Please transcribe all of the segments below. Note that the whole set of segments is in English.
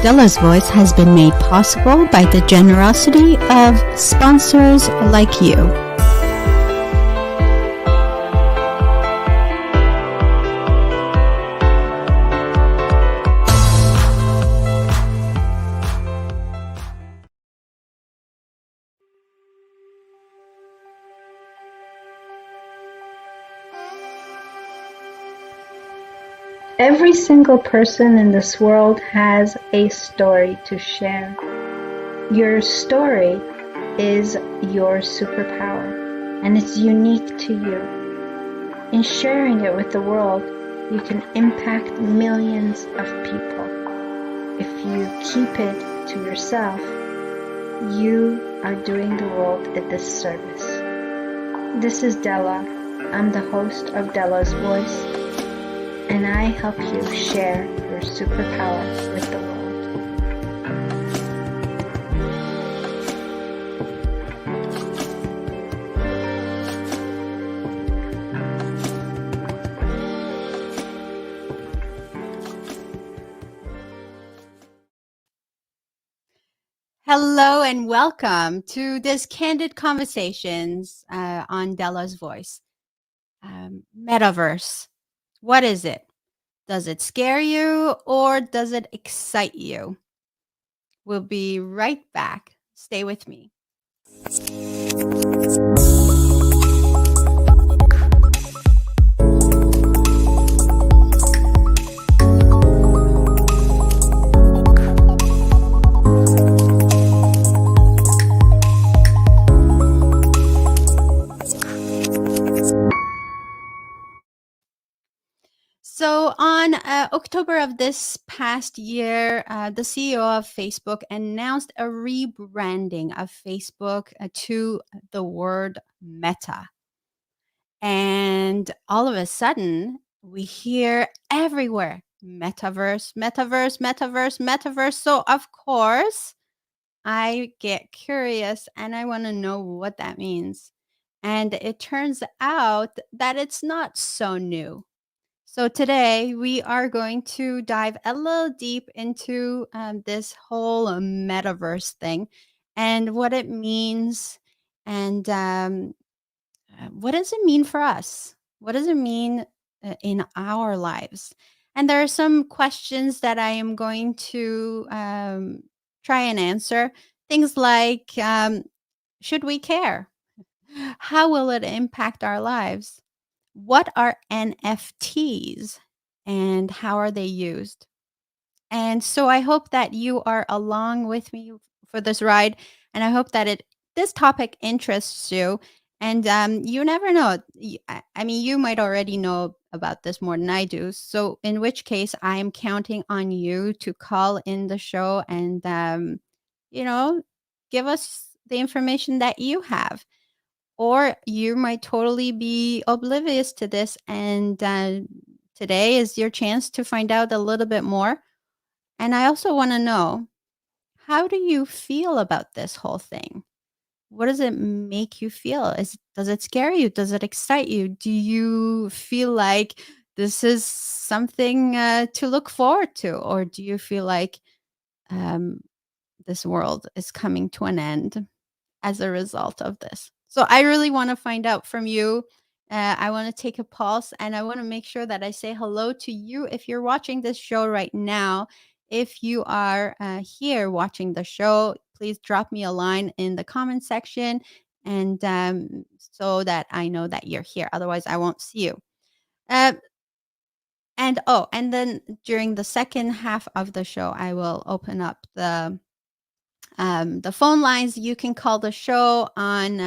Dela's Voice has been made possible by the generosity of sponsors like you. Every single person in this world has a story to share. Your story is your superpower, and it's unique to you. In sharing it with the world, you can impact millions of people. If you keep it to yourself, you are doing the world a disservice. This is Dela. I'm the host of Dela's Voice, and I help you share your superpower with the world. Hello and welcome to this Candid Conversations on Dela's Voice. Metaverse. What is it? Does it scare you or does it excite you? We'll be right back. Stay with me. So on October of this past year, the CEO of Facebook announced a rebranding of Facebook to the word Meta. And all of a sudden, we hear everywhere, Metaverse, Metaverse, Metaverse, Metaverse. So of course, I get curious and I want to know what that means. And it turns out that it's not so new. So today we are going to dive a little deep into this whole metaverse thing and what it means and what does it mean for us? What does it mean in our lives? And there are some questions that I am going to try and answer. Things like should we care? How will it impact our lives? What are NFTs and how are they used? And so I hope that you are along with me for this ride, and I hope that this topic interests you. And you never know. I mean, you might already know about this more than I do. So, in which case, I am counting on you to call in the show and, you know, give us the information that you have. Or you might totally be oblivious to this, and today is your chance to find out a little bit more. And I also want to know, how do you feel about this whole thing? What does it make you feel? Does it scare you? Does it excite you? Do you feel like this is something to look forward to? Or do you feel like um, this world is coming to an end as a result of this? So I really want to find out from you. I want to take a pulse and I want to make sure that I say hello to you if you're watching this show right now. If you are here watching the show, please drop me a line in the comment section and so that I know that you're here. Otherwise, I won't see you. Uh, and then during the second half of the show, I will open up the phone lines. You can call the show on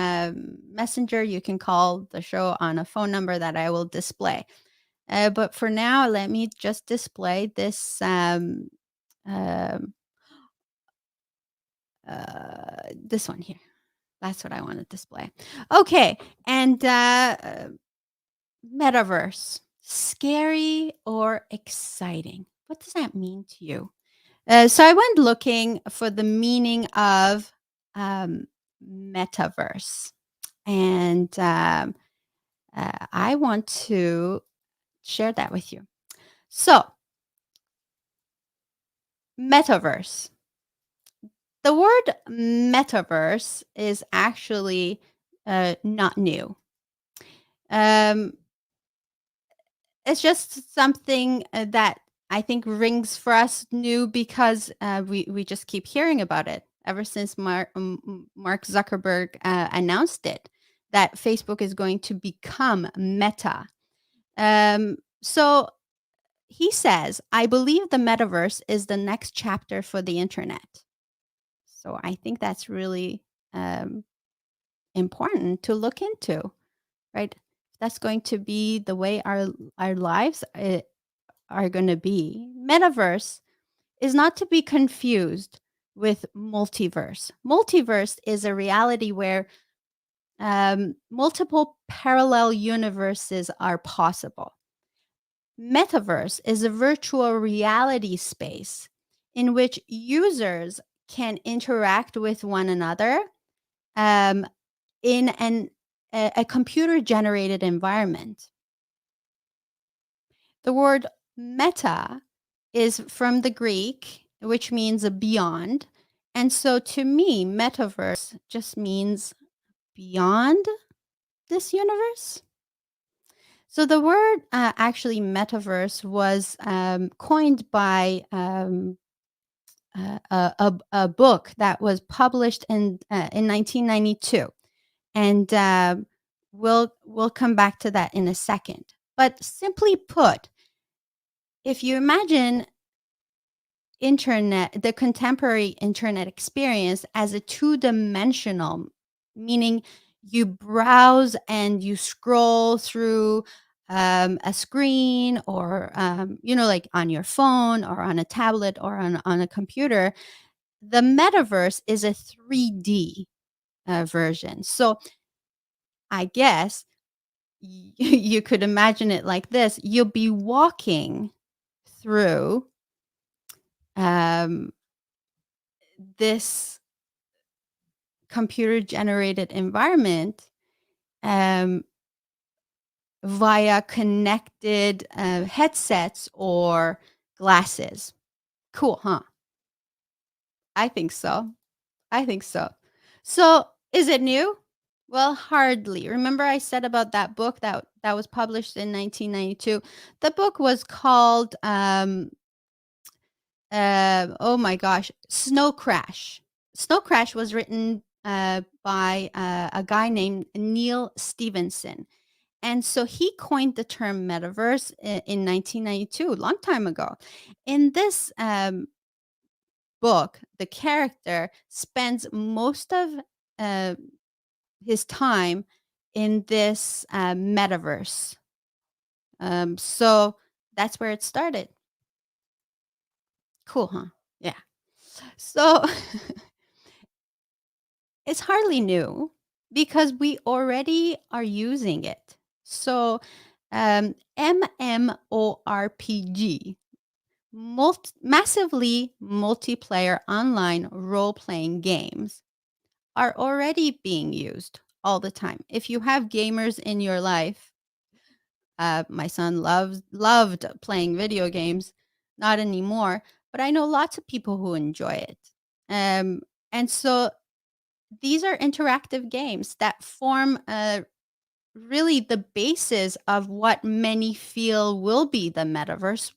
Messenger. You can call the show on a phone number that I will display. But for now, let me just display this this one here. That's what I want to display. Okay, and metaverse, scary or exciting? What does that mean to you? So I went looking for the meaning of metaverse, and I want to share that with you. So Metaverse. The word metaverse is actually not new. Um, it's just something that I think rings for us new because we just keep hearing about it ever since Mark Zuckerberg announced it that Facebook is going to become Meta. So he says, I believe the metaverse is the next chapter for the internet. So I think that's really um, important to look into, right? That's going to be the way our lives are going to be. Metaverse is not to be confused with multiverse. Multiverse is a reality where multiple parallel universes are possible. Metaverse is a virtual reality space in which users can interact with one another um, in a computer generated environment. The word meta is from the Greek, which means a beyond. And so to me, metaverse just means beyond this universe. So the word actually metaverse was coined by a book that was published in 1992, and we'll come back to that in a second. But simply put, if you imagine internet, the contemporary internet experience as a two-dimensional, meaning you browse and you scroll through a screen or like on your phone or on a tablet or on a computer. The metaverse is a 3D version. So I guess you could imagine it like this: you'll be walking through um, this computer generated environment um, via connected headsets or glasses. Cool, huh? I think so. I think so. So, is it new? Well, hardly. Remember I said about that book that was published in 1992? The book was called oh my gosh, Snow Crash. Snow Crash was written by a guy named Neil Stevenson. And so he coined the term metaverse in 1992, a long time ago. In this book, the character spends most of uh, his time in this metaverse. So that's where it started. Cool, huh? Yeah. So it's hardly new because we already are using it. So MMORPG, massively multiplayer online role playing games, are already being used all the time. If you have gamers in your life, my son loved playing video games, not anymore, but I know lots of people who enjoy it. Um, and so these are interactive games that form really the basis of what many feel will be the metaverse,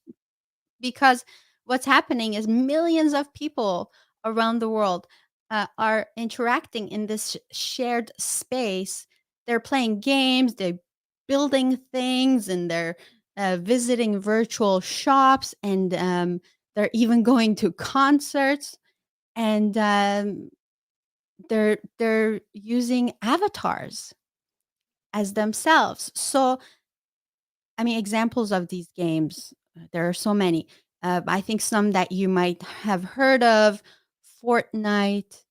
because what's happening is millions of people around the world are interacting in this shared space. They're playing games, they're building things, and they're visiting virtual shops, and they're even going to concerts, and they're using avatars as themselves. So, I mean, examples of these games, there are so many. I think some that you might have heard of: Fortnite,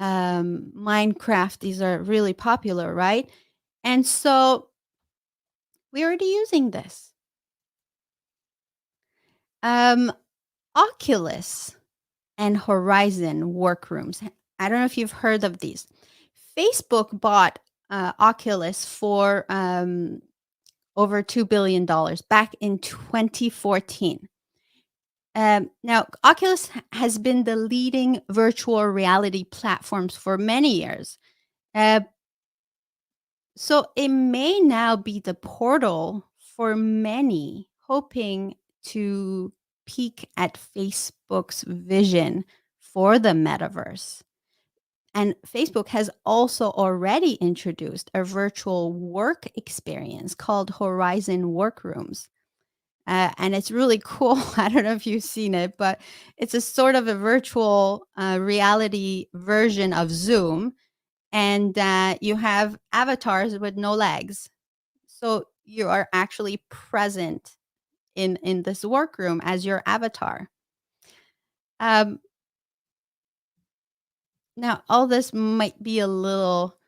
Minecraft. These are really popular, right? And so we're already using this. Um, Oculus and Horizon workrooms. I don't know if you've heard of these. Facebook bought Oculus for over $2 billion back in 2014. Now, Oculus has been the leading virtual reality platforms for many years. Uh, so it may now be the portal for many hoping to peek at Facebook's vision for the metaverse. And Facebook has also already introduced a virtual work experience called Horizon Workrooms. And it's really cool. I don't know if you've seen it, but it's a sort of a virtual reality version of Zoom. And you have avatars with no legs. So you are actually present in this workroom as your avatar. Um, Now, all this might be a little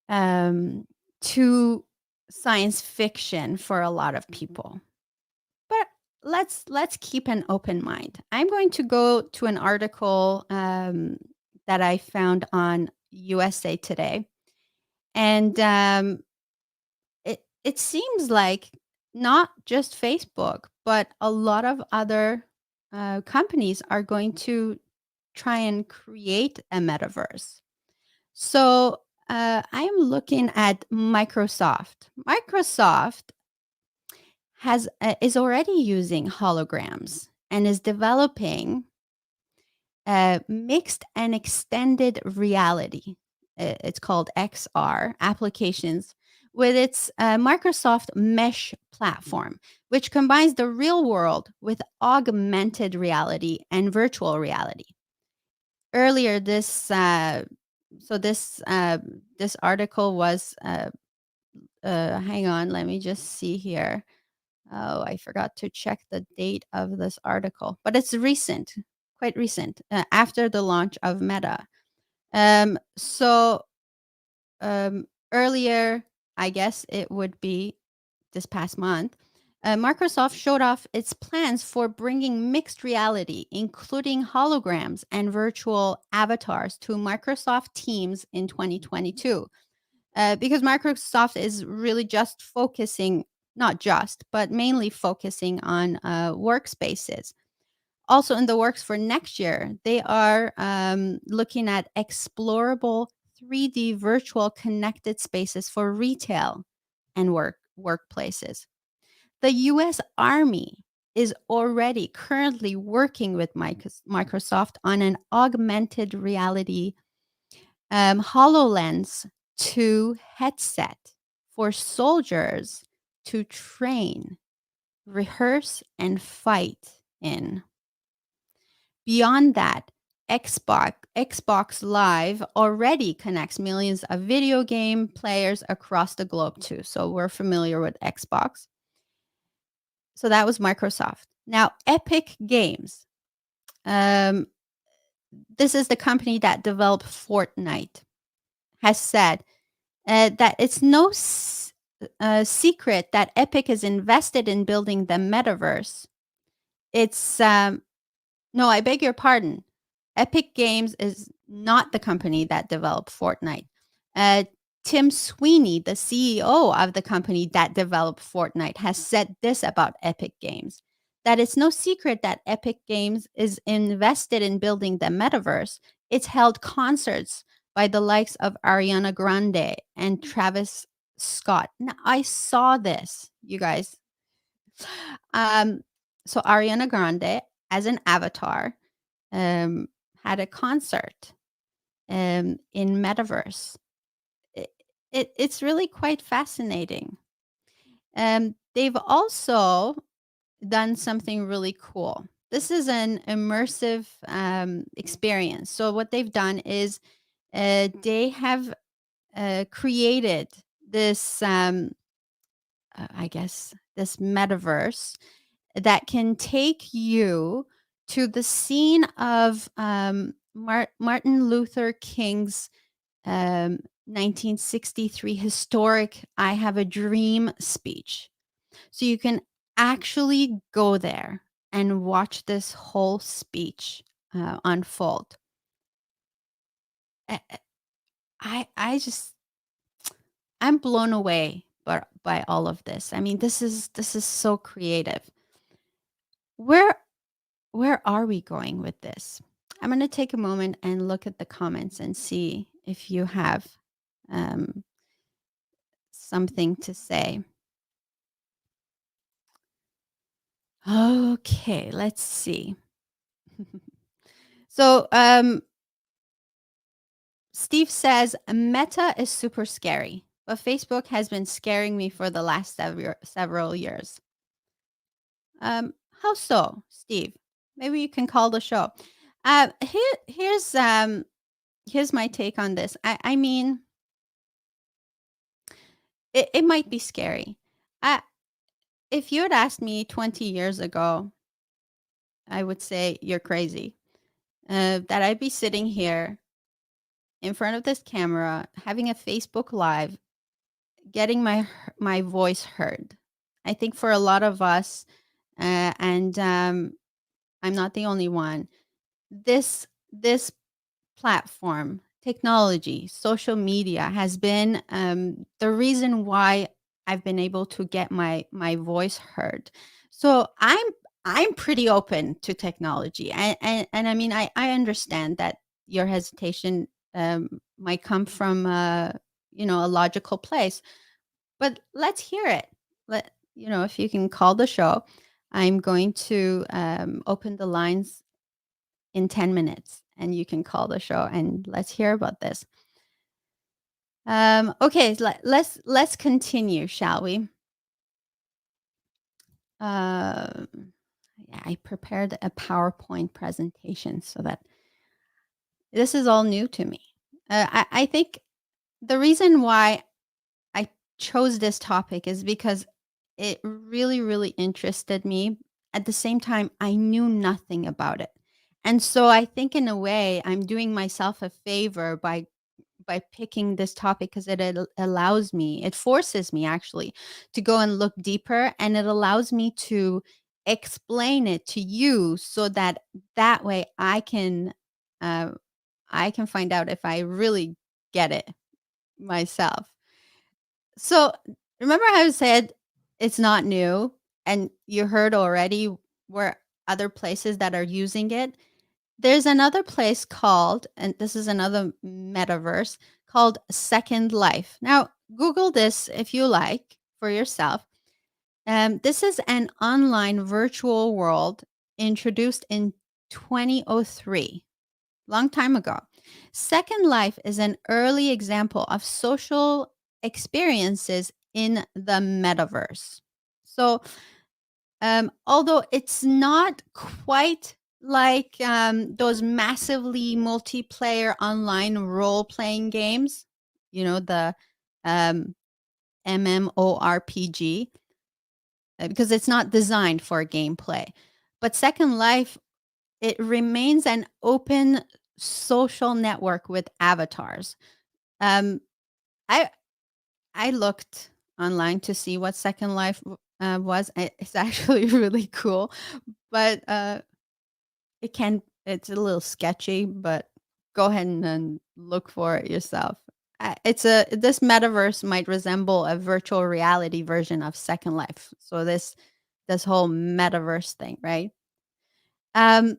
um, too science fiction for a lot of people. But let's keep an open mind. I'm going to go to an article that I found on USA Today, and it seems like not just Facebook, but a lot of other companies are going to try and create a metaverse. So I am looking at Microsoft. Microsoft is already using holograms and is developing mixed and extended reality. It's called XR applications with its Microsoft Mesh platform, which combines the real world with augmented reality and virtual reality. Earlier, this article was hang on, let me just see here. Oh, I forgot to check the date of this article, but it's recent, quite recent, after the launch of Meta. So earlier, I guess it would be this past month, Microsoft showed off its plans for bringing mixed reality, including holograms and virtual avatars, to Microsoft Teams in 2022. Because Microsoft is really just focusing, not just, but mainly focusing on workspaces. Also, in the works for next year, they are looking at explorable 3D virtual connected spaces for retail and workplaces. The US Army is already currently working with Microsoft on an augmented reality HoloLens 2 headset for soldiers to train, rehearse, and fight in. Beyond that, Xbox Live already connects millions of video game players across the globe too. So we're familiar with Xbox. So that was Microsoft. Now, Epic Games. Um, this is the company that developed Fortnite, has said that it's no secret that Epic is invested in building the metaverse. It's No, I beg your pardon. Epic Games is not the company that developed Fortnite. Uh, Tim Sweeney, the CEO of the company that developed Fortnite, has said this about Epic Games, that it's no secret that Epic Games is invested in building the metaverse. It's held concerts by the likes of Ariana Grande and Travis Scott. Now, I saw this, you guys. Um, so Ariana Grande, as an avatar, um, had a concert in Metaverse. It's really quite fascinating. They've also done something really cool. This is an immersive experience. So what they've done is they have created this, I guess, this metaverse that can take you to the scene of Martin Luther King's 1963 historic "I Have a Dream" speech. So you can actually go there and watch this whole speech unfold. I, I just I'm blown away by all of this. I mean, this is so creative. Where where are we going with this? I'm going to take a moment and look at the comments and see if you have um, something to say. Okay, let's see. So, Steve says Meta is super scary, but Facebook has been scaring me for the last several years. How so, Steve? Maybe you can call the show. Here's my take on this. I mean, it might be scary. I, if you had asked me 20 years ago, I would say you're crazy. That I'd be sitting here in front of this camera, having a Facebook Live, getting my voice heard. I think for a lot of us, and I'm not the only one. This platform, technology, social media has been the reason why I've been able to get my voice heard. So I'm pretty open to technology, and I mean I understand that your hesitation might come from a logical place, but let's hear it. If you can call the show, I'm going to open the lines in 10 minutes and you can call the show and let's hear about this. Okay, let's continue, shall we? Yeah, I prepared a PowerPoint presentation so that this is all new to me. I think the reason why I chose this topic is because it really, really interested me. At the same time, I knew nothing about it. And so I think in a way, I'm doing myself a favor by picking this topic because allows me, it forces me actually to go and look deeper, and it allows me to explain it to you so that way uh, I can find out if I really get it myself. So remember how I said it's not new, and you heard already where other places that are using it. There's another place called, and this is another metaverse called Second Life. Now, Google this if you like for yourself. This is an online virtual world introduced in 2003, long time ago. Second Life is an early example of social experiences in the metaverse. So, although it's not quite like those massively multiplayer online role playing games, the um, MMORPG, because it's not designed for gameplay. But Second Life, it remains an open social network with avatars. Um, I I looked online to see what Second Life was. It's actually really cool, but it's a little sketchy. But go ahead and look for it yourself. This metaverse might resemble a virtual reality version of Second Life. So this whole metaverse thing, right? Um,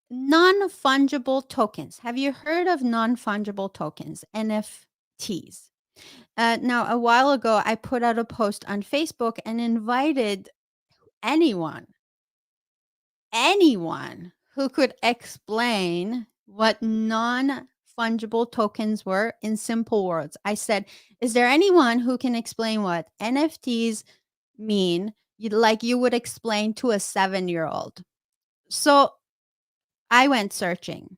Non-fungible tokens. Have you heard of non-fungible tokens, NFTs? Now, a while ago, I put out a post on Facebook and invited anyone, anyone who could explain what non fungible tokens were in simple words. I said, is there anyone who can explain what NFTs mean, like you would explain to a 7-year-old? So I went searching.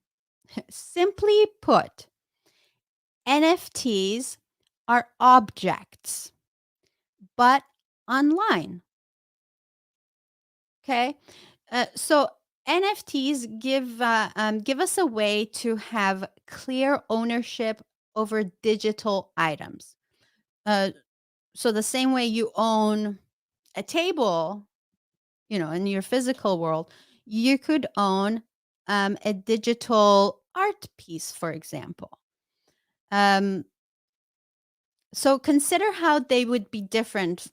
Simply put, NFTs are objects, but online. Okay. So NFTs give us a way to have clear ownership over digital items. Uh, so the same way you own a table, in your physical world, you could own a digital art piece, for example. Um, so consider how they would be different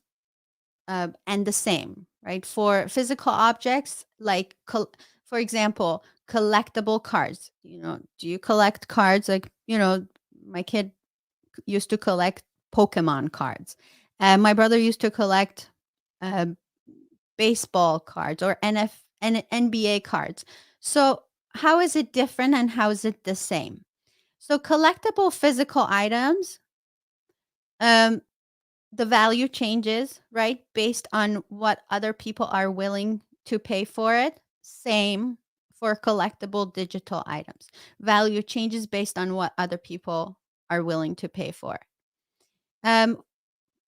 and the same, right? For physical objects, like, for example, collectible cards. Do you collect cards? Like, my kid used to collect Pokemon cards. My brother used to collect uh, baseball cards or NBA cards. So, how is it different and how is it the same? So, collectible physical items, um, the value changes, right, based on what other people are willing to pay for it. Same for collectible digital items. Value changes based on what other people are willing to pay for. Um,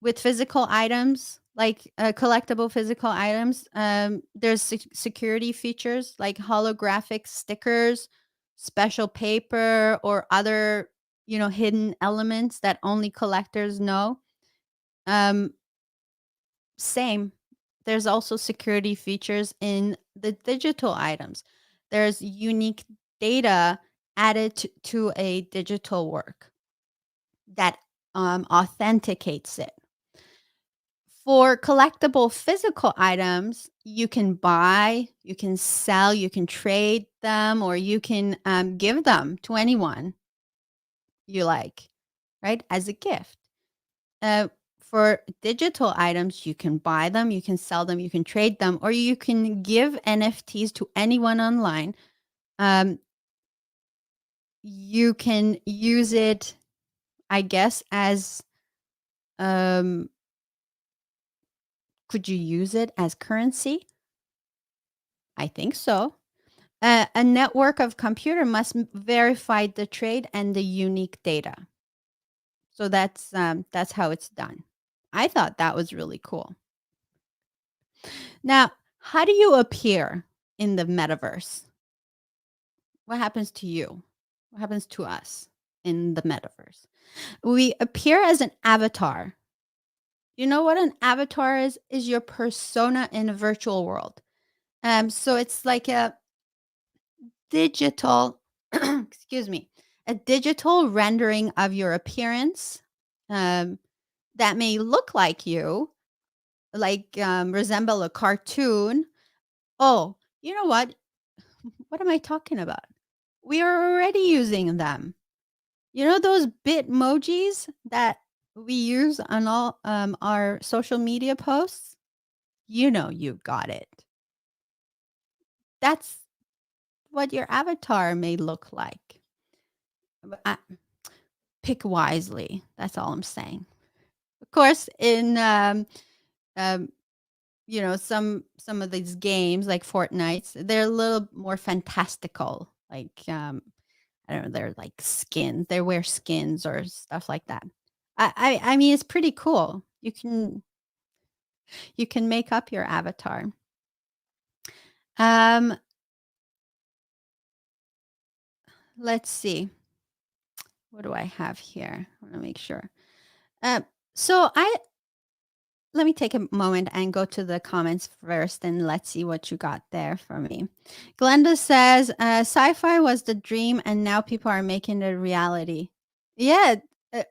with physical items, like collectible physical items, there's security features like holographic stickers, special paper, or other hidden elements that only collectors know. Um, Same. There's also security features in the digital items. There's unique data added to a digital work that authenticates it. For collectible physical items, you can buy, you can sell, you can trade them, or you can give them to anyone you like, right, as a gift. Uh, for digital items, you can buy them, you can sell them, you can trade them, or you can give NFTs to anyone online. Um, you can use it, I guess, as um, could you use it as currency? I think so. A network of computer must verify the trade and the unique data. So that's how it's done. I thought that was really cool. Now, how do you appear in the metaverse? What happens to you? What happens to us in the metaverse? We appear as an avatar. You know what an avatar is? Is your persona in a virtual world. So it's like a digital, excuse me, a digital rendering of your appearance, um, that may look like you, like resemble a cartoon. Oh, you know what? What am I talking about? We are already using them. You know those Bitmojis that we use on all our social media posts? You got it. That's what your avatar may look like. But pick wisely. That's all I'm saying. Of course, in um, some of these games like Fortnite, they're a little more fantastical. Like I don't know, they're like skins. They wear skins or stuff like that. I mean, it's pretty cool. You can make up your avatar. Um, let's see. What do I have here? I want to make sure. Um, so I Let me take a moment and go to the comments first, and let's see what you got there for me. Glenda says, "Sci-fi was the dream, and now people are making it a reality." Yeah,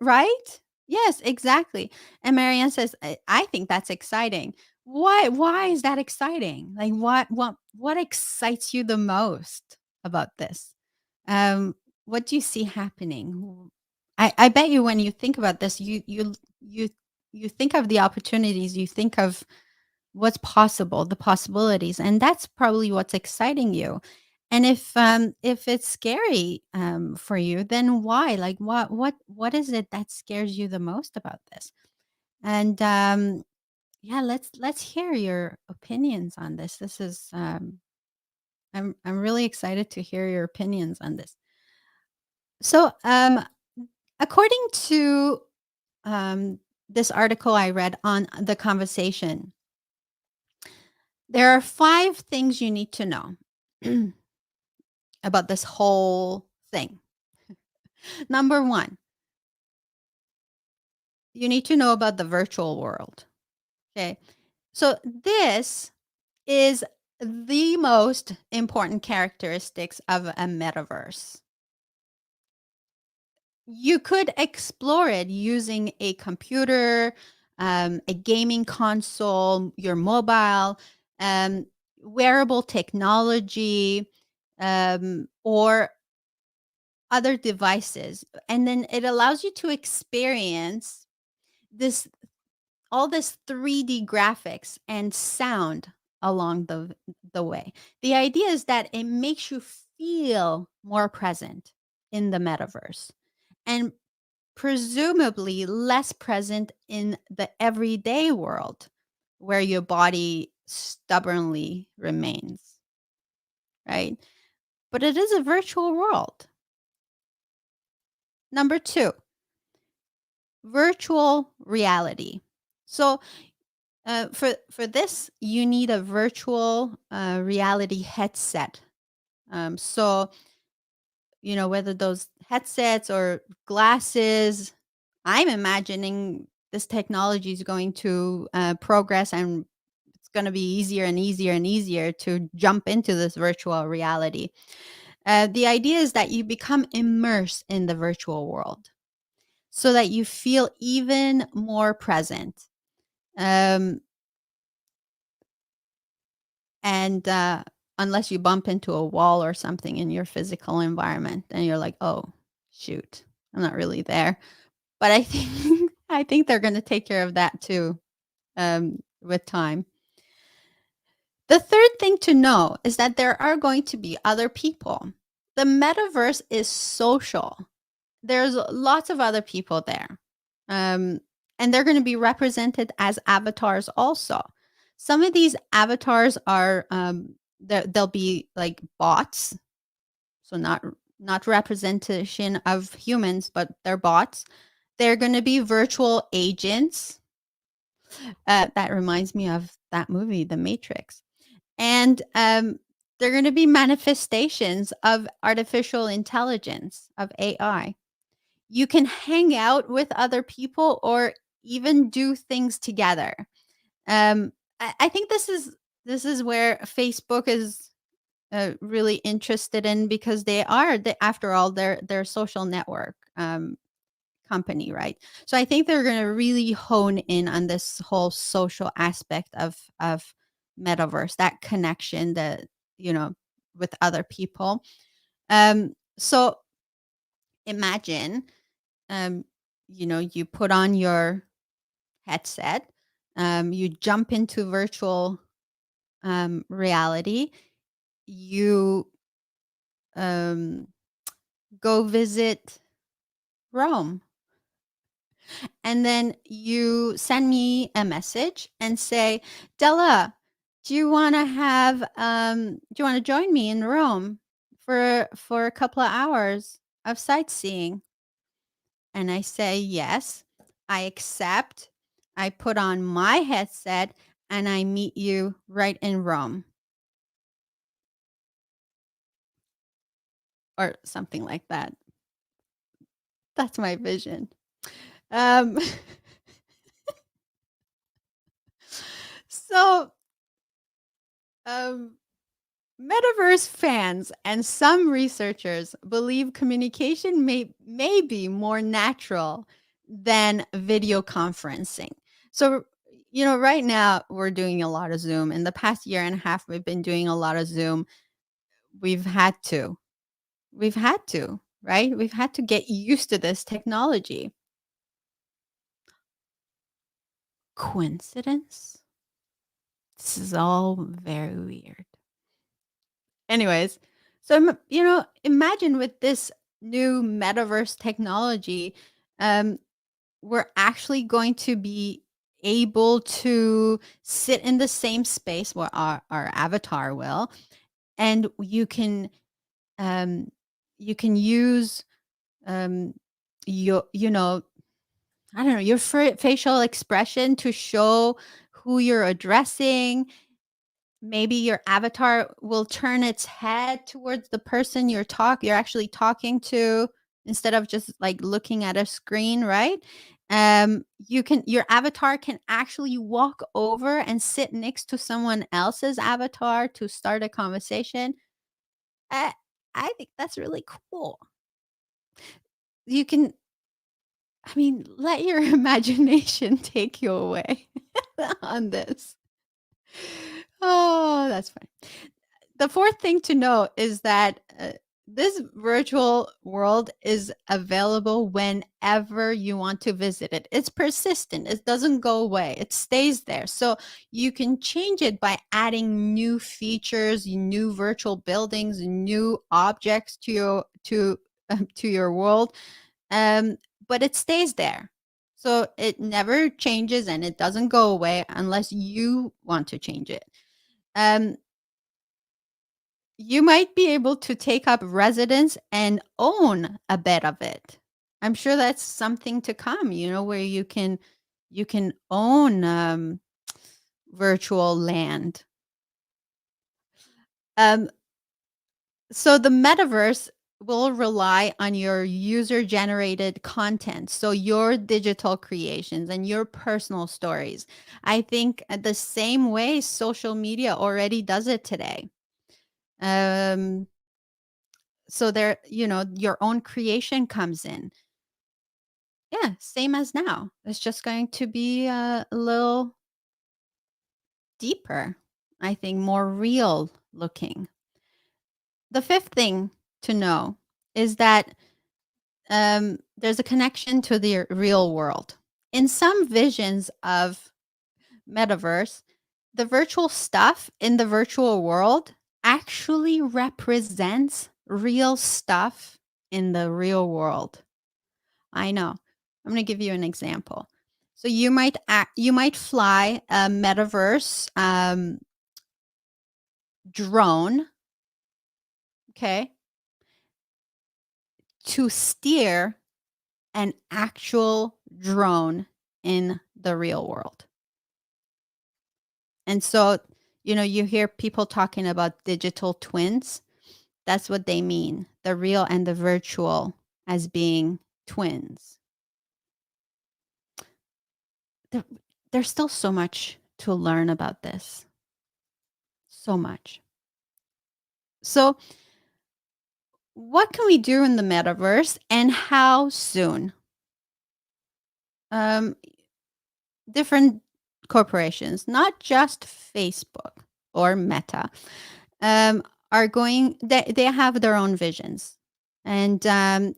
right? Yes, exactly. And Marianne says, "I think that's exciting." Why is that exciting? Like, what excites you the most about this? Um, what do you see happening? I bet you when you think about this, you you think of the opportunities, you think of what's possible, the possibilities, and that's probably what's exciting you. And if it's scary for you, then why? Like, what is it that scares you the most about this? And yeah, let's hear your opinions on this. This is I'm really excited to hear your opinions on this. So, according to um, this article I read on the conversation, there are 5 things you need to know about this whole thing. Number 1, you need to know about the virtual world. Okay. So this is the most important characteristics of a metaverse. You could explore it using a computer, a gaming console, your mobile. um, wearable technology, or other devices. And then it allows you to experience this all this 3D graphics and sound along the way. The idea is that it makes you feel more present in the metaverse and presumably less present in the everyday world where your body stubbornly remains, right? But it is a virtual world. Number 2, virtual reality. So for this, you need a virtual reality headset. So whether those headsets or glasses, I'm imagining this technology is going to progress, and it's going to be easier and easier and easier to jump into this virtual reality. The idea is that you become immersed in the virtual world so that you feel even more present. Um, And, unless you bump into a wall or something in your physical environment, and you're like, "Oh, shoot, I'm not really there." But I think I think they're gonna take care of that too, with time. The third thing to know is that there are going to be other people. The metaverse is social. There's lots of other people there. Um, and they're gonna be represented as avatars also. Some of these avatars are, they'll be like bots, so not representation of humans, but they're bots. They're gonna be virtual agents. That reminds me of that movie, The Matrix. And, they're gonna be manifestations of artificial intelligence, of AI. You can hang out with other people or even do things together. I think this is where Facebook is really interested in, because after all, they're a social network company, right? So I think they're going to really hone in on this whole social aspect of metaverse, that connection that you know with other people. So imagine, um, you put on your headset, you jump into virtual reality, you um, go visit Rome, and then you send me a message and say, Della, do you want to join me in Rome for a couple of hours of sightseeing? And I say, yes, I accept. I put on my headset and I meet you right in Rome, or something like that. That's my vision. Um, so, um, metaverse fans and some researchers believe communication may be more natural than video conferencing. So, right now we're doing a lot of Zoom. In the past year and a half, we've been doing a lot of Zoom. We've had to. We've had to, right? We've had to get used to this technology. Coincidence? This is all very weird. Anyways, so imagine with this new metaverse technology, um, we're actually going to be able to sit in the same space where our avatar will, and um, you can use your I don't know, your facial expression to show who you're addressing. Maybe your avatar will turn its head towards the person you're actually talking to, instead of just like looking at a screen, right? Your avatar can actually walk over and sit next to someone else's avatar to start a conversation. I I think that's really cool. You can let your imagination take you away on this. Oh, that's funny. The fourth thing to know is that this virtual world is available whenever you want to visit it. It's persistent, it doesn't go away, it stays there. So you can change it by adding new features, new virtual buildings, new objects to your world. Um, but it stays there. So it never changes and it doesn't go away unless you want to change it. Um, you might be able to take up residence and own a bit of it. I'm sure that's something to come, where you can own virtual land. Um, so the metaverse will rely on your user generated content. So your digital creations and your personal stories. I think the same way social media already does it today. Um, so there, your own creation comes in. Yeah, same as now. It's just going to be a little deeper, I think, more real looking. The fifth thing to know is that there's a connection to the real world. In some visions of metaverse, the virtual stuff in the virtual world actually represents real stuff in the real world. I know. I'm going to give you an example. So you might fly a metaverse drone, okay, to steer an actual drone in the real world. And so, you hear people talking about digital twins. That's what they mean. The real and the virtual as being twins. There, there's still so much to learn about this. So much. So, what can we do in the metaverse and how soon? Um, Different corporations, not just Facebook or Meta, um, they have their own visions and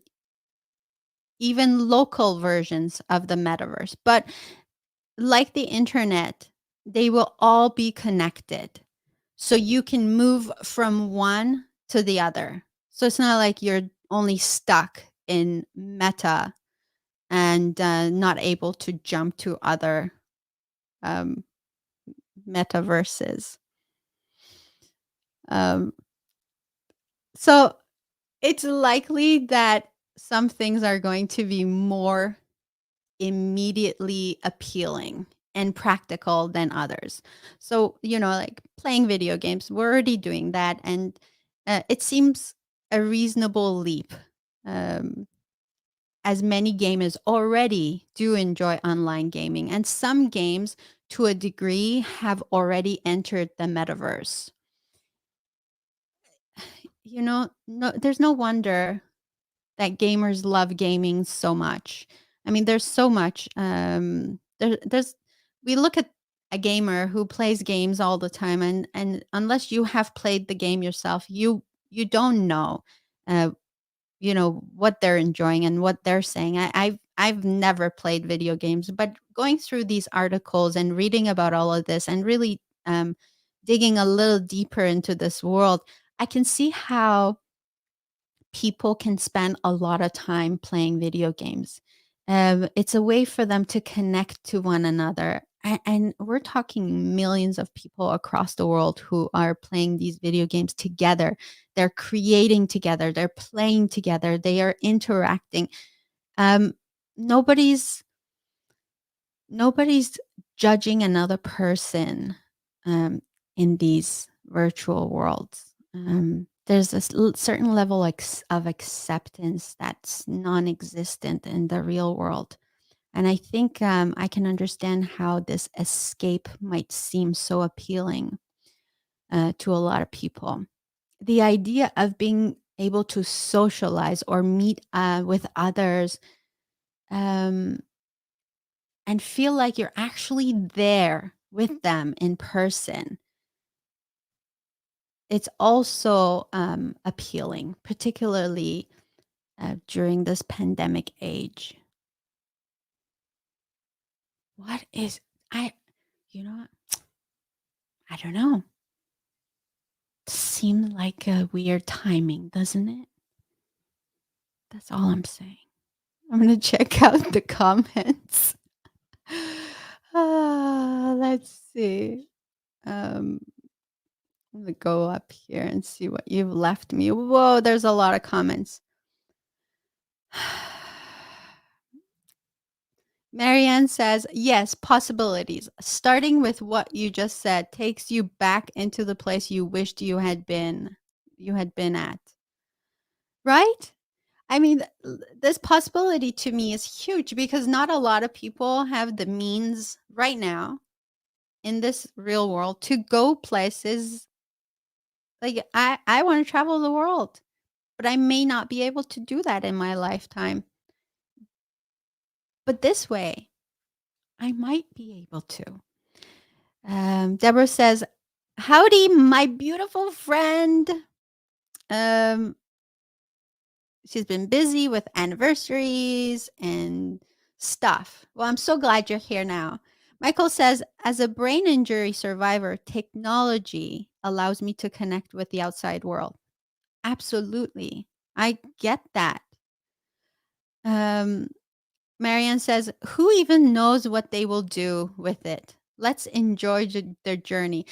even local versions of the metaverse. But like the internet, they will all be connected. So you can move from one to the other. So it's not like you're only stuck in Meta and not able to jump to other um, metaverses. Um, so it's likely that some things are going to be more immediately appealing and practical than others. So, like playing video games, we're already doing that. And it seems a reasonable leap. Um, as many gamers already do enjoy online gaming, and some games to a degree have already entered the metaverse. No, there's no wonder that gamers love gaming so much. I mean, there's so much. There's we look at a gamer who plays games all the time, and unless you have played the game yourself, you don't know. Uh, what they're enjoying and what they're saying. I've never played video games, but going through these articles and reading about all of this and really digging a little deeper into this world, I can see how people can spend a lot of time playing video games. It's a way for them to connect to one another. And we're talking millions of people across the world who are playing these video games together. They're creating together, they're playing together, they are interacting. Um, nobody's nobody's judging another person um, in these virtual worlds. There's a certain level of acceptance that's non-existent in the real world. And I think I can understand how this escape might seem so appealing to a lot of people. The idea of being able to socialize or meet with others um, and feel like you're actually there with them in person. it's also appealing, particularly during this pandemic age. What is I? You know what? I don't know. Seemed like a weird timing, doesn't it? That's all I'm saying. I'm gonna check out the comments. Let's see. Um, I'm gonna go up here and see what you've left me. Whoa, there's a lot of comments. Marianne says, yes, possibilities. Starting with what you just said takes you back into the place you wished you had been at. Right? I mean, this possibility to me is huge because not a lot of people have the means right now in this real world to go places. Like I want to travel the world, but I may not be able to do that in my lifetime. But this way, I might be able to. Deborah says, howdy, my beautiful friend. Um, she's been busy with anniversaries and stuff. Well, I'm so glad you're here now. Michael says, as a brain injury survivor, technology allows me to connect with the outside world. Absolutely. I get that. Um, Marianne says, who even knows what they will do with it? Let's enjoy their journey.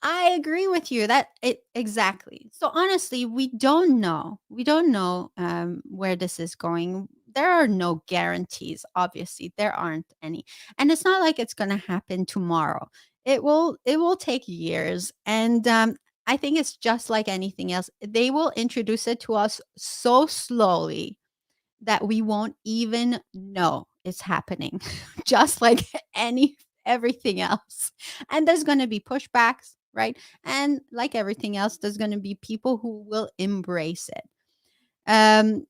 I agree with you that it exactly. So honestly, we don't know. We don't know where this is going. There are no guarantees. Obviously, there aren't any, and it's not like it's going to happen tomorrow. It will. It will take years, and I think it's just like anything else. They will introduce it to us so slowly that we won't even know it's happening, just like any everything else. And there's going to be pushbacks, right? And like everything else, there's going to be people who will embrace it. Um,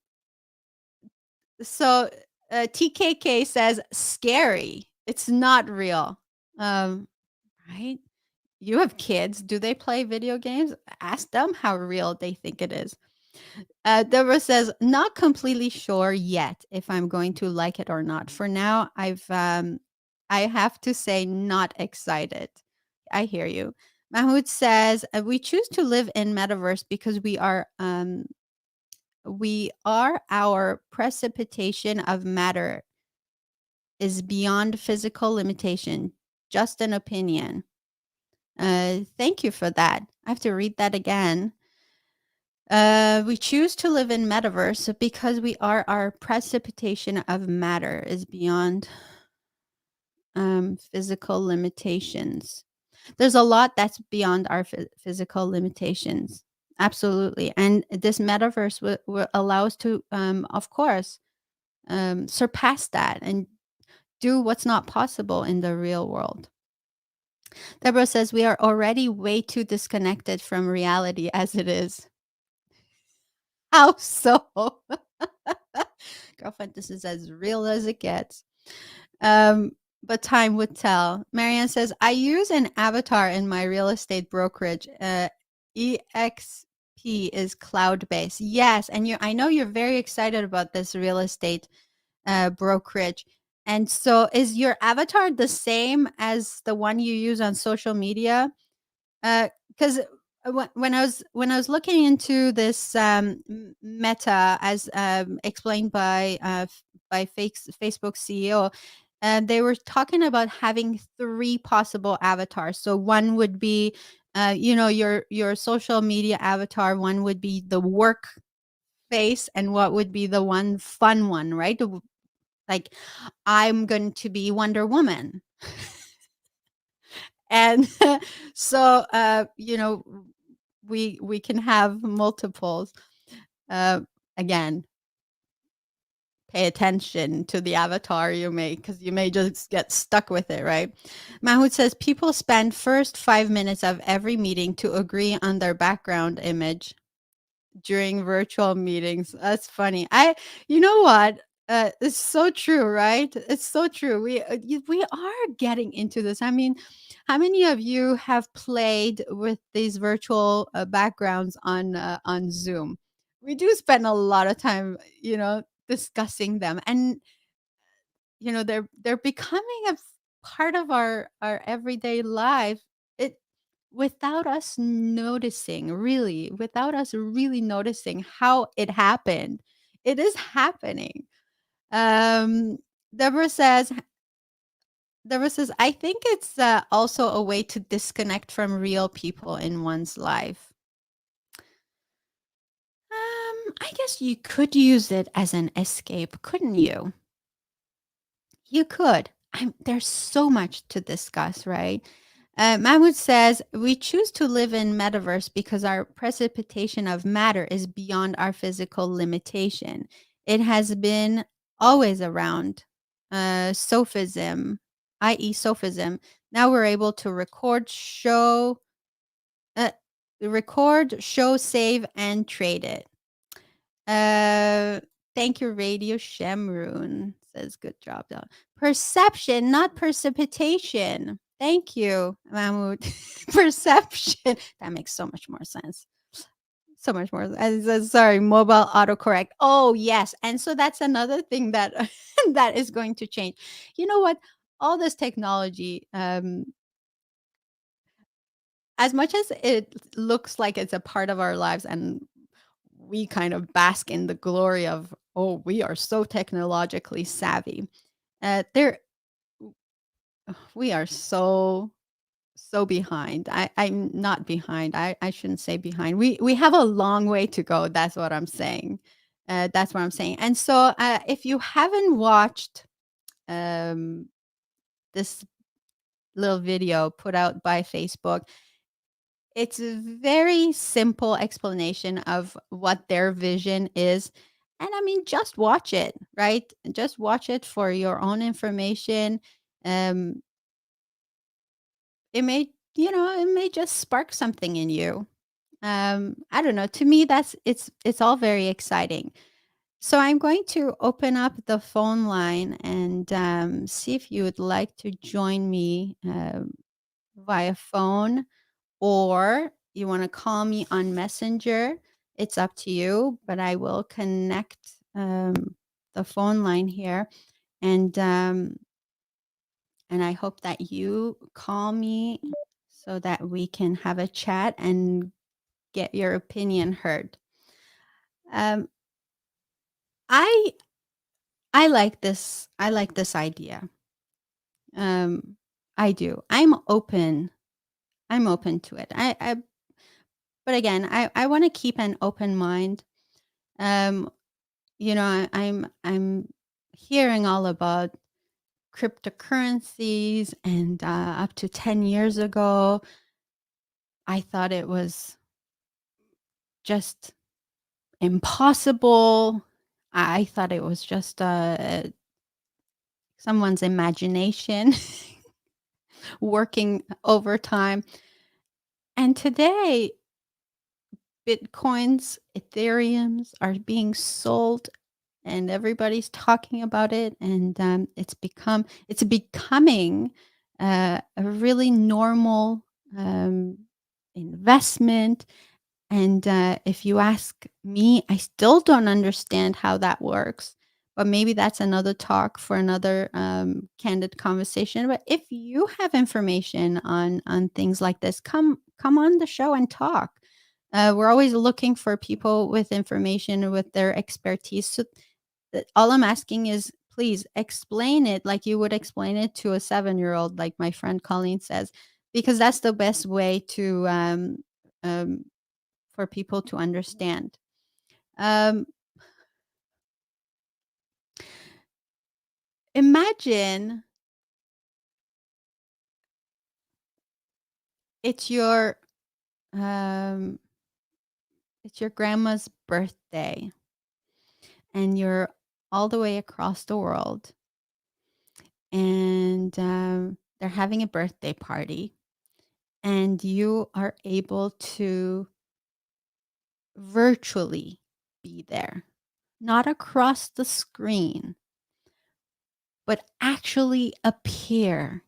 so TKK says scary. It's not real. Right? You have kids. Do they play video games? Ask them how real they think it is. Deborah says, not completely sure yet if I'm going to like it or not. For now, I have to say, not excited. I hear you. Mahmoud says, we choose to live in metaverse because we are our precipitation of matter is beyond physical limitation. Just an opinion. Thank you for that. I have to read that again. We choose to live in metaverse because we are our precipitation of matter is beyond physical limitations. There's a lot that's beyond our physical limitations. Absolutely. And this metaverse will allow us to, of course, surpass that and do what's not possible in the real world. Deborah says we are already way too disconnected from reality as it is. How so? Girlfriend, this is as real as it gets. But time would tell. Marianne says, I use an avatar in my real estate brokerage. EXP is cloud based. Yes. And I know you're very excited about this real estate brokerage. And so is your avatar the same as the one you use on social media? Because when I was looking into this Meta as explained by Facebook CEO, they were talking about having three possible avatars. So one would be, your social media avatar. One would be the work face, and what would be the one fun one, right? Like, I'm going to be Wonder Woman. And so we can have multiples. uh, Again, pay attention to the avatar you make, because you may just get stuck with it, right? Mahout says people spend first 5 minutes of every meeting to agree on their background image during virtual meetings. That's funny. You know what, It's so true, right? It's so true. We are getting into this. I mean, how many of you have played with these virtual backgrounds on Zoom? We do spend a lot of time, discussing them, and they're becoming a part of our everyday life. It without us noticing, really, without us really noticing how it happened. It is happening. um, Deborah says I think it's, also a way to disconnect from real people in one's life. I guess you could use it as an escape, couldn't you? You could. There's so much to discuss, right? Mahmoud says, we choose to live in metaverse because our precipitation of matter is beyond our physical limitation. It has been always around. Sophism, i.e., sophism. Now we're able to uh, show, save, and trade it. Uh, Thank you, Radio Shamroon. Says good job, though. Perception, not precipitation. Thank you, Mahmoud. Perception. That makes so much more sense. So much more. Sorry, mobile autocorrect. Oh yes, and so that's another thing that that is going to change. You know what? All this technology, as much as it looks like it's a part of our lives, and we kind of bask in the glory of, oh, we are so technologically savvy. There, we are so behind. I'm not behind. I shouldn't say behind. We have a long way to go. That's what I'm saying. That's what I'm saying. And so, if you haven't watched um, this little video put out by Facebook, it's a very simple explanation of what their vision is. And I mean, just watch it, right? Just watch it for your own information. Um, it may, it may just spark something in you. I don't know. To me, it's all very exciting. So I'm going to open up the phone line and see if you would like to join me via phone, or you want to call me on Messenger. It's up to you, but I will connect the phone line here, and I hope that you call me so that we can have a chat and get your opinion heard. Um, I I like this. I like this idea. Um, I do. I'm open to it. But again, I want to keep an open mind. Um, I'm hearing all about cryptocurrencies, and up to 10 years ago, I thought it was just impossible. I thought it was just someone's imagination working overtime. And today, Bitcoins, Ethereums are being sold, and everybody's talking about it. And it's becoming a really normal um, investment. And if you ask me, I still don't understand how that works. But maybe that's another talk for another candid conversation. But if you have information on things like this, come on the show and talk. We're always looking for people with information, with their expertise. So all I'm asking is, please explain it like you would explain it to a 7-year-old, like my friend Colleen says, because that's the best way to um, for people to understand. Um, Imagine it's your um, it's your grandma's birthday, and you're all the way across the world, and they're having a birthday party, and you are able to virtually be there. not across the screen, but actually appear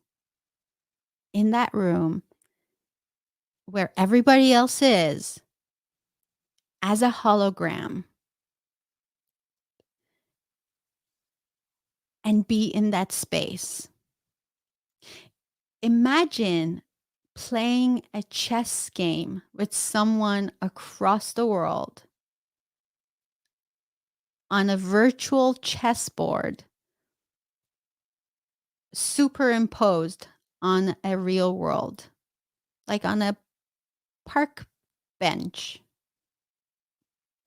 in that room where everybody else is as a hologram and be in that space. Imagine playing a chess game with someone across the world on a virtual chessboard superimposed on a real world, like on a park bench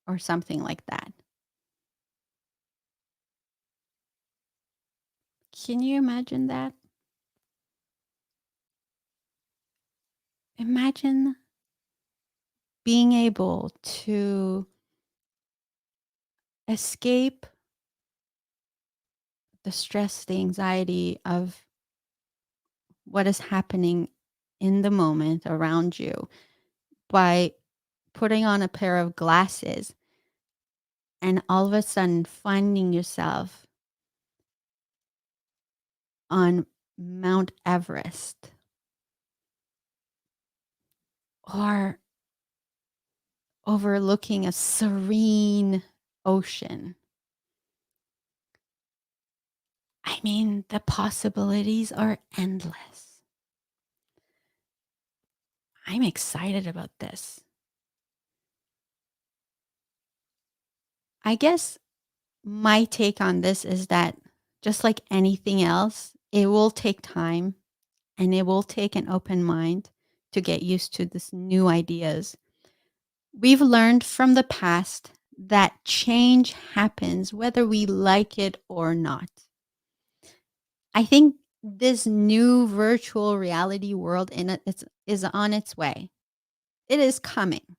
or something like that. Can you imagine that? Imagine being able to escape the stress, the anxiety of what is happening in the moment around you by putting on a pair of glasses and all of a sudden finding yourself on Mount Everest or overlooking a serene ocean. I mean, the possibilities are endless. I'm excited about this. I guess my take on this is that just like anything else, it will take time and it will take an open mind to get used to this new ideas. We've learned from the past that change happens whether we like it or not. I think this new virtual reality world is on its way. It is coming.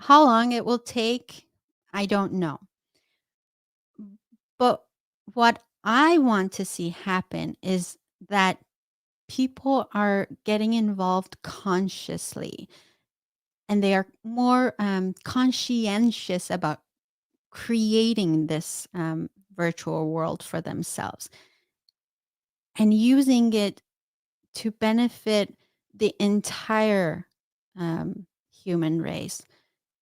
How long it will take, I don't know. But what I want to see happen is that people are getting involved consciously and they are more conscientious about creating this virtual world for themselves and using it to benefit the entire human race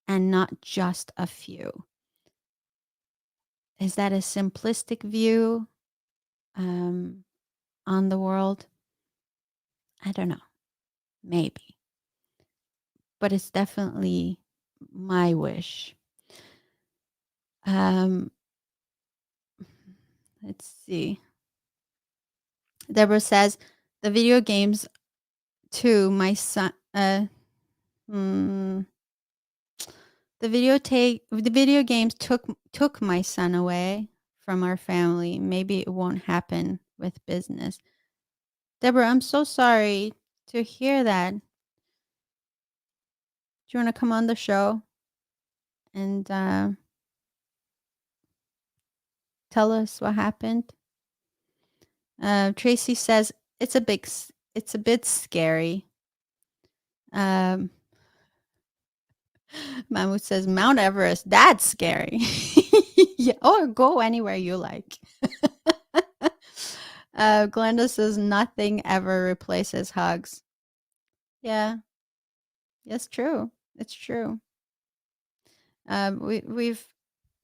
and not just a few. Is that a simplistic view um, on the world? I don't know. Maybe. But it's definitely my wish. Um, let's see. Deborah says the video games too. My son. Hmm, the video games took my son away from our family. Maybe it won't happen with business. Deborah, I'm so sorry to hear that. Do you want to come on the show and tell us what happened? Tracy says it's a bit scary. Um, Mahmoud says Mount Everest. That's scary. Yeah, or go anywhere you like. Glenda says nothing ever replaces hugs. Yeah, it's true. It's true. We've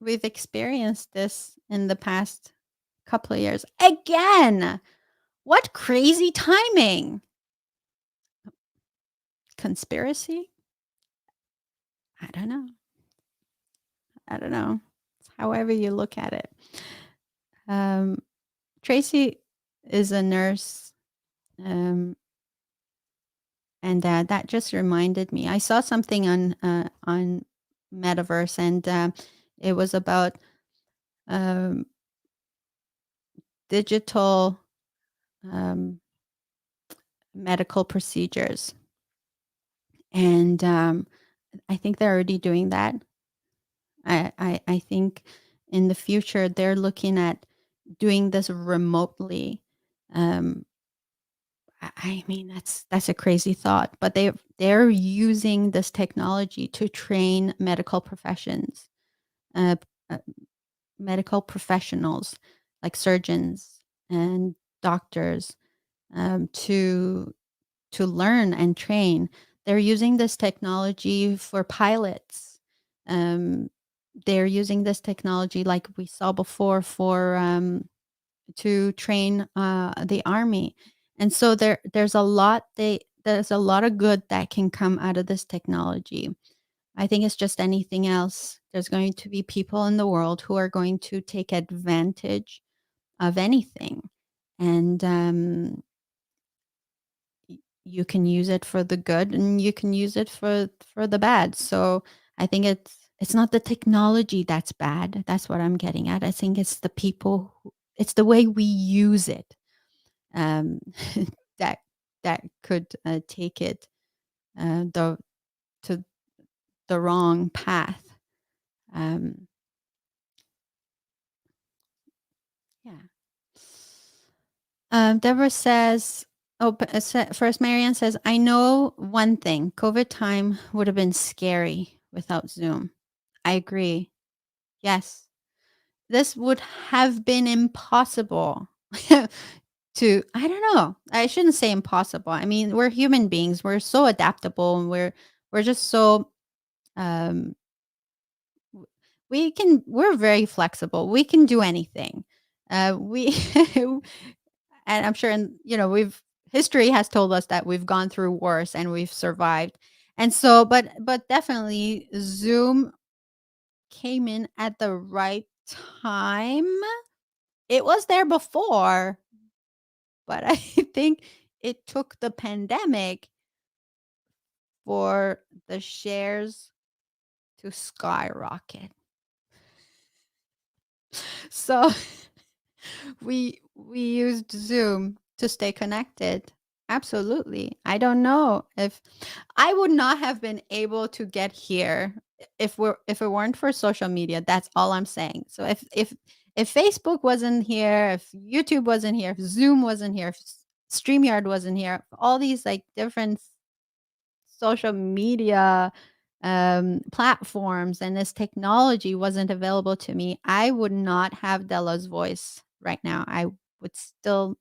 experienced this in the past couple of years. Again, what crazy timing! Conspiracy? I don't know. I don't know. However you look at it. Um, Tracy is a nurse, and that just reminded me. I saw something on Metaverse, and it was about um, digital um, medical procedures, and I think they're already doing that. I think in the future they're looking at doing this remotely. Um, I mean, that's a crazy thought, but they're using this technology to train medical professions, uh, uh, medical professionals like surgeons and doctors to learn and train. They're using this technology for pilots. Um, they're using this technology, like we saw before, for to train the army. And so there's a lot of good that can come out of this technology. I think it's just anything else. There's going to be people in the world who are going to take advantage of anything. And you can use it for the good and you can use it for the bad. So I think it's not the technology that's bad. That's what I'm getting at. I think it's the people it's the way we use it um that that could take it the to the wrong path. um yeah. Deborah says, first, Marianne says, I know one thing. COVID time would have been scary without Zoom. I agree. Yes. This would have been impossible I don't know. I shouldn't say impossible. I mean, we're human beings. We're so adaptable and we're just so, um, we're very flexible. We can do anything. We and I'm sure, we've history has told us that we've gone through worse and we've survived. And so, but definitely Zoom came in at the right time. It was there before, but I think it took the pandemic for the shares to skyrocket. So we used Zoom to stay connected. Absolutely. I don't know if I would not have been able to get here if it weren't for social media. That's all I'm saying. So if Facebook wasn't here, if YouTube wasn't here, if Zoom wasn't here, if StreamYard wasn't here, all these like different social media platforms and this technology wasn't available to me, I would not have Dela's voice right now. I would still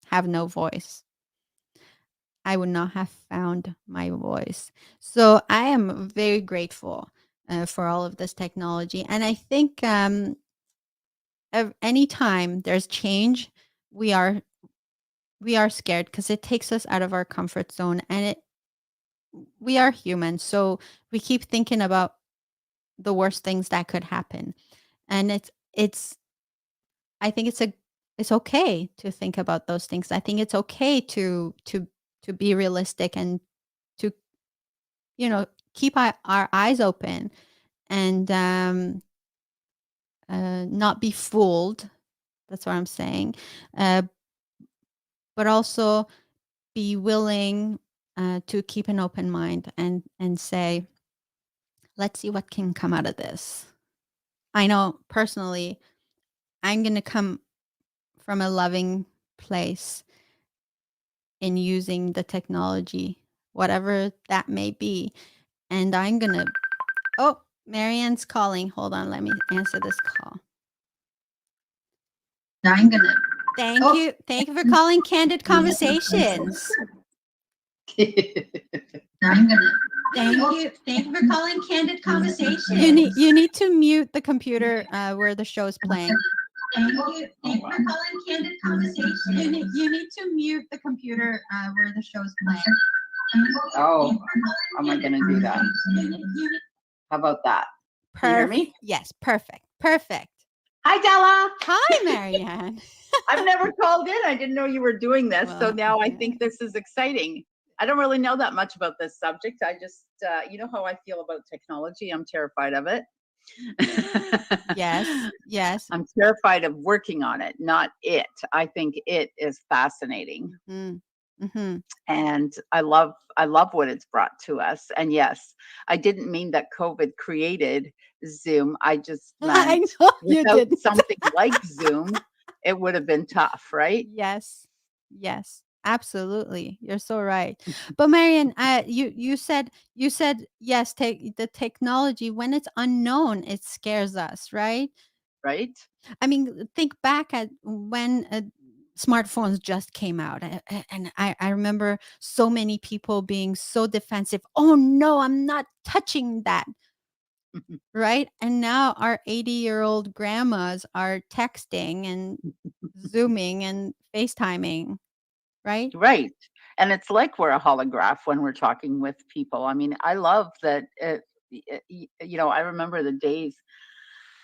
have no voice. I would not have found my voice. So I am very grateful for all of this technology. And I think anytime there's change, we are scared because it takes us out of our comfort zone, and we are human, so we keep thinking about the worst things that could happen. And it's I think it's okay to think about those things. I think it's okay to be realistic and to, keep our eyes open and not be fooled. That's what I'm saying. Uh, but also be willing to keep an open mind and say, let's see what can come out of this. I know personally, I'm going to come from a loving place in using the technology, whatever that may be. And I'm going to, oh, Marianne's calling. Hold on. Let me answer this call. I'm going to. Thank you. Thank you for calling Candid Conversations. I'm going to. Thank you for calling Candid Conversations. You need to mute the computer where the show is playing. Thank you for calling Candid Conversations. You need to mute the computer where the show is playing. Oh, how am I going to do that? How about that? Can you hear me? Yes, perfect. Perfect. Hi, Dela. Hi, Marianne. I've never called in. I didn't know you were doing this. Well, so now I think this is exciting. I don't really know that much about this subject. I just, you know how I feel about technology. I'm terrified of it. Yes. I'm terrified of working on it, not it. I think it is fascinating. Mm-hmm. And I love what it's brought to us. And yes, I didn't mean that COVID created Zoom. I just meant without something like Zoom, it would have been tough, right? Yes. Absolutely. You're so right. But Marian, you said yes, take the technology when it's unknown, it scares us, right? Right? I mean, think back at when smartphones just came out. And I remember so many people being so defensive. Oh no, I'm not touching that. Right. And now our 80-year-old grandmas are texting and Zooming and FaceTiming. Right. Right. And it's like we're a holograph when we're talking with people. I mean, I love that. I remember the days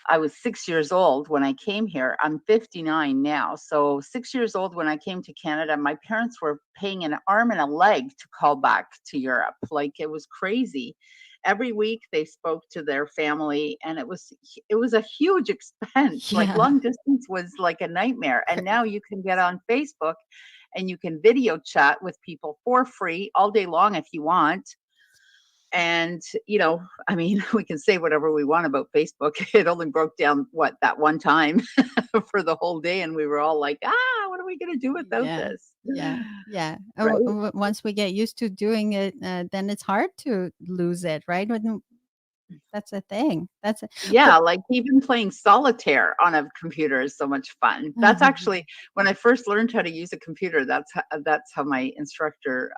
I was 6 years old when I came here. I'm 59 now. So, 6 years old when I came to Canada, my parents were paying an arm and a leg to call back to Europe. Like it was crazy. Every week they spoke to their family, and it was a huge expense. Like Yeah. long distance was like a nightmare. And now Crazy. you can get on Facebook and you can video chat with people for free all day long if you want. And, I mean, we can say whatever we want about Facebook. It only broke down that one time for the whole day. And we were all like, what are we going to do without Yeah. this? Yeah. Yeah. Right. Once we get used to doing it, then it's hard to lose it, right? That's a thing. That's a, but Yeah, like even playing solitaire on a computer is so much fun. That's actually when I first learned how to use a computer. That's how my instructor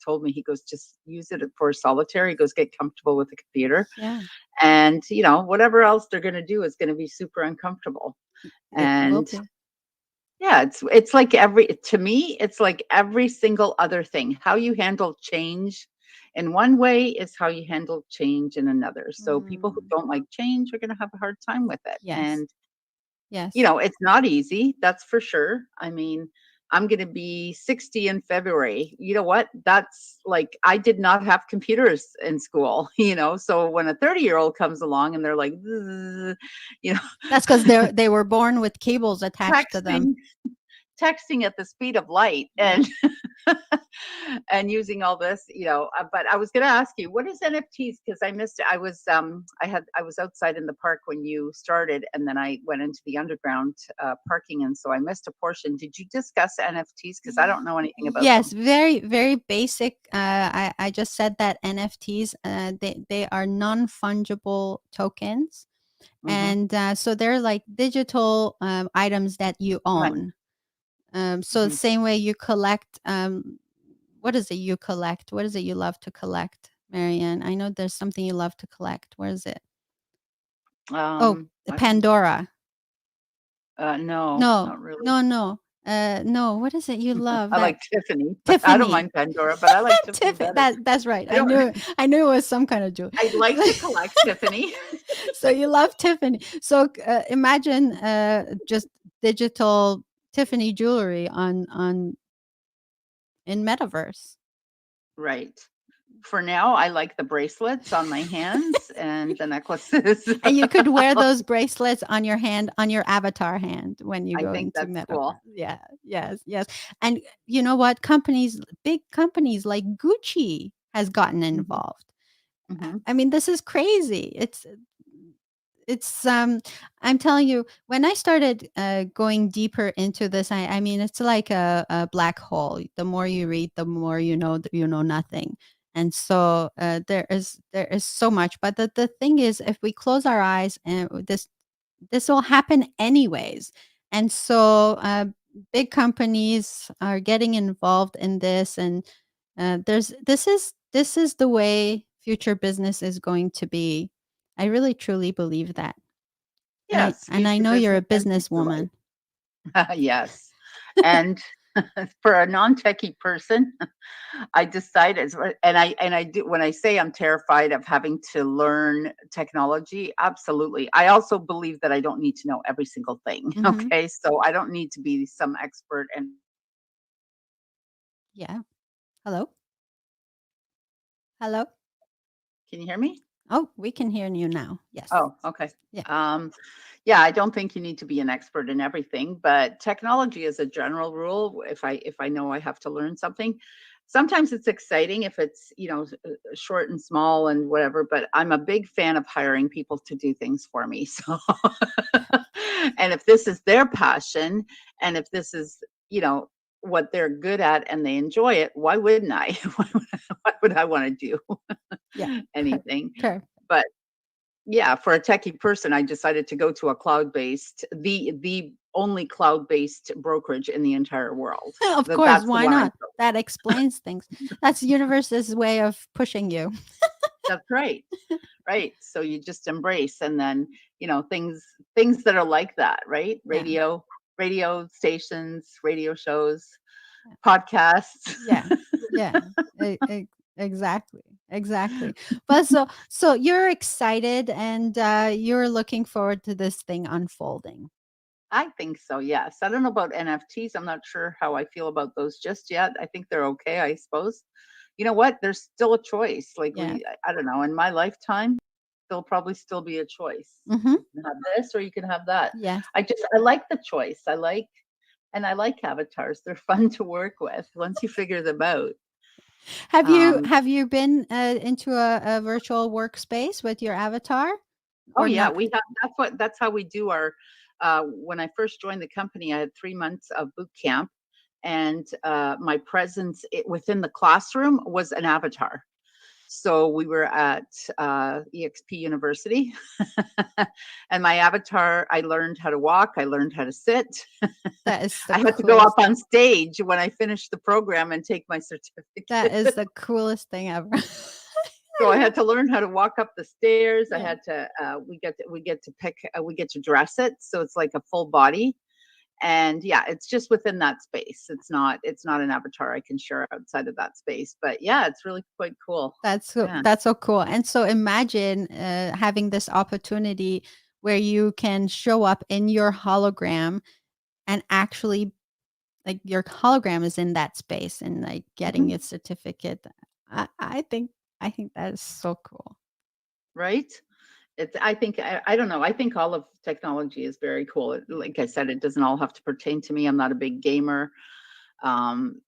told me. He goes, just use it for solitaire. He goes, get comfortable with the computer, yeah, and whatever else they're going to do is going to be super uncomfortable. it will And be. yeah, it's like to me, it's like every single other thing. How you handle change in one way is how you handle change in another. So people who Mm, don't like change are going to have a hard time with it. yes. And Yes. it's not easy, that's for sure. I mean, I'm going to be 60 in February. You know what? That's like I did not have computers in school, So when a 30-year-old comes along and they're like, "Zzz," you know, That's because they were born with cables attached to them. texting texting at the speed of light Yeah. and and using all this, but I was going to ask you, what is NFTs? Because I missed it. I was outside in the park when you started, and then I went into the underground parking, and so I missed a portion. Did you discuss NFTs? Because I don't know anything about Yes, them. very, very basic. I just said that NFTs, they are non-fungible tokens. Hmm. And so they're like digital items that you Right. own. So the Hmm. same way you collect, what is it you collect? What is it you love to collect, Marianne? I know there's something you love to collect. What is it? Oh, the I don't. Pandora. No, No, not really. no, no. No, what is it you love? I That like Tiffany, but I don't Tiffany. mind Pandora, but I like Tiffany Tiffany. better. That's right. I don't. I knew it was some kind of jewelry. I'd like to collect Tiffany. So you love Tiffany. So imagine just digital Tiffany jewelry on in Metaverse. Right. For now, I like the bracelets on my hands and the necklaces. And you could wear those bracelets on your hand, on your avatar hand when you I go think into that's Metaverse. cool. Yeah, yes, yes. And you know what? Big companies like Gucci has gotten Mhm, involved. mhm, I mean, this is crazy. It's I'm telling you, when I started going deeper into this, I mean, it's like a black hole. The more you read, the more you know that you know nothing. And so there is so much. But the thing is, if we close our eyes, and this will happen anyways. And so big companies are getting involved in this, and this is the way future business is going to be. I really truly believe that. yes, And I future know you're a business and future businesswoman. life. Yes, and for a non-techie person, I decided, and I do when I say I'm terrified of having to learn technology, absolutely. I also believe that I don't need to know every single thing. Mhm. Okay, so I don't need to be some expert. And Yeah. Hello? Hello? can you hear me? Oh, we can hear you now. Yes. Oh, okay. Yeah. Um, yeah, I don't think you need to be an expert in everything, but technology is a general rule. If I know I have to learn something, sometimes it's exciting if it's short and small and whatever. But I'm a big fan of hiring people to do things for me. So, and if this is their passion, and if this is you know what they're good at and they enjoy it, why wouldn't I? Why would I want to do Yeah. anything? Per But yeah, for a techie person, I decided to go to a cloud-based, the only cloud-based brokerage in the entire world. Of course, That's the why one I not? chose. That explains things. That's the universe's way of pushing you. That's right. Right. So you just embrace, and then, things that are like that, right? Yeah. Radio stations, radio shows, podcasts. Yeah. Yeah. Exactly. Exactly. But so you're excited and you're looking forward to this thing unfolding. I think so, yes. I don't know about NFTs. I'm not sure how I feel about those just yet. I think they're okay, I suppose. You know what? There's still a choice. Like Yes. I don't know, in my lifetime, there'll probably still be a choice. Mhm. You can have this or you can have that. Yes. I like the choice. I like avatars. They're fun to work with once you figure them out. Um, Have you been into a virtual workspace with your avatar oh or yeah, not? we have that's how we do our when I first joined the company, I had 3 months of boot camp, and my presence within the classroom was an avatar. So we were at EXP University, and my avatar, I learned how to walk, I learned how to sit. That is the I had to go up coolest. on stage when I finished the program and take my That is certificate. the coolest thing ever. So I had to learn how to walk up the stairs. I Yeah. had to we get to dress it, so it's like a full body. And yeah, it's just within that space. It's not an avatar I can share outside of that space. But yeah, it's really quite cool. Yeah. That's so cool. And so imagine having this opportunity where you can show up in your hologram and actually like your hologram is in that space and like getting Mhm. its certificate. I think that is so cool. Right? I don't know. I think all of technology is very cool. Like I said, it doesn't all have to pertain to me. I'm not a big gamer. Um,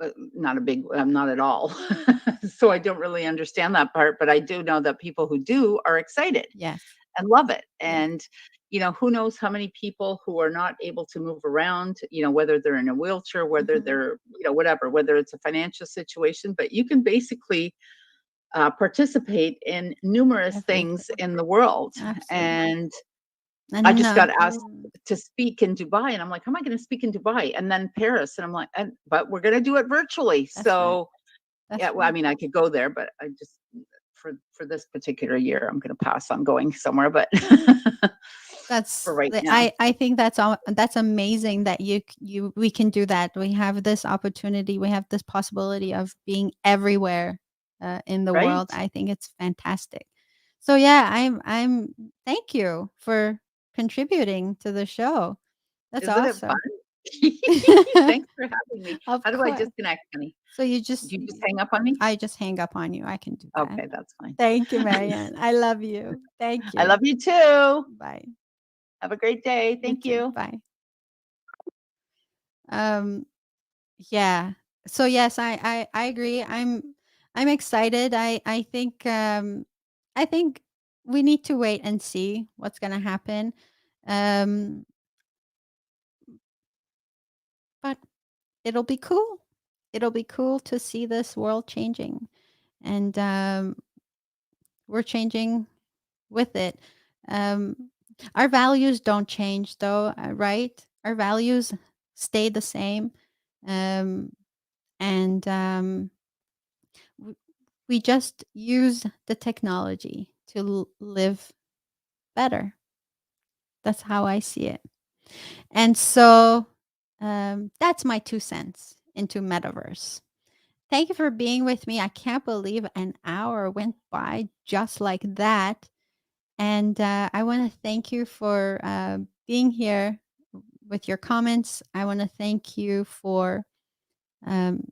I'm not at all. So I don't really understand that part, but I do know that people who do are excited Yes. and love it. Yes. And, who knows how many people who are not able to move around, whether they're in a wheelchair, whether Mhm. they're, whatever, whether it's a financial situation, but you can basically participate in numerous things Everything. in the world. Absolutely. And I And just got asked to speak in Dubai, and I'm like, "How am I gonna speak in Dubai?" And then Paris, and I'm like, "But we're gonna do it virtually." that's right. So, yeah, That's well, I right. mean, I could go there, but I just for this particular year, I'm gonna pass on going somewhere, but for right now. I think that's amazing that you we can do that. We have this opportunity, we have this possibility of being everywhere in the Right? world. I think it's fantastic. So yeah, I'm thank you for contributing to the show. That's Isn't it awesome. fun? Thanks for having me. Of How do I course. disconnect, honey? So Do you just hang up on me? I just hang up on you. I can do that. Okay, that's fine. Thank you, Marianne. I love you. Thank I you. love you too. Bye. Have a great day. You Thank too. you. Bye. Um Yeah. So yes, I agree. I'm excited. I think we need to wait and see what's going to happen. Um but it'll be cool. It'll be cool to see this world changing and we're changing with it. Um our values don't change though, right? Our values stay the same. Um and w- we just use the technology to live better. That's how I see it. And so that's my 2 cents into metaverse. Thank you for being with me. I can't believe an hour went by just like that. And I want to thank you for being here with your comments. I want to thank you for um,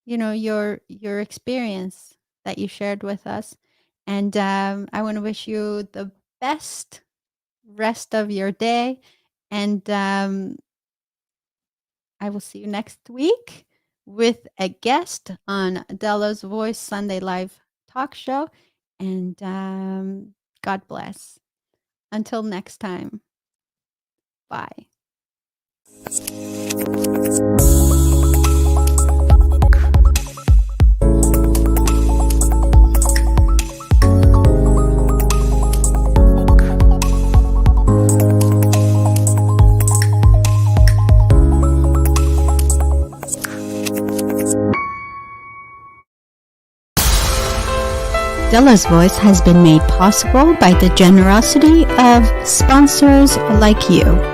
your experience that you shared with us, and I want to wish you the best rest of your day, and I will see you next week with a guest on Dela's Voice Sunday Live Talk Show, and God bless. Until next time, bye. Dela's Voice has been made possible by the generosity of sponsors like you.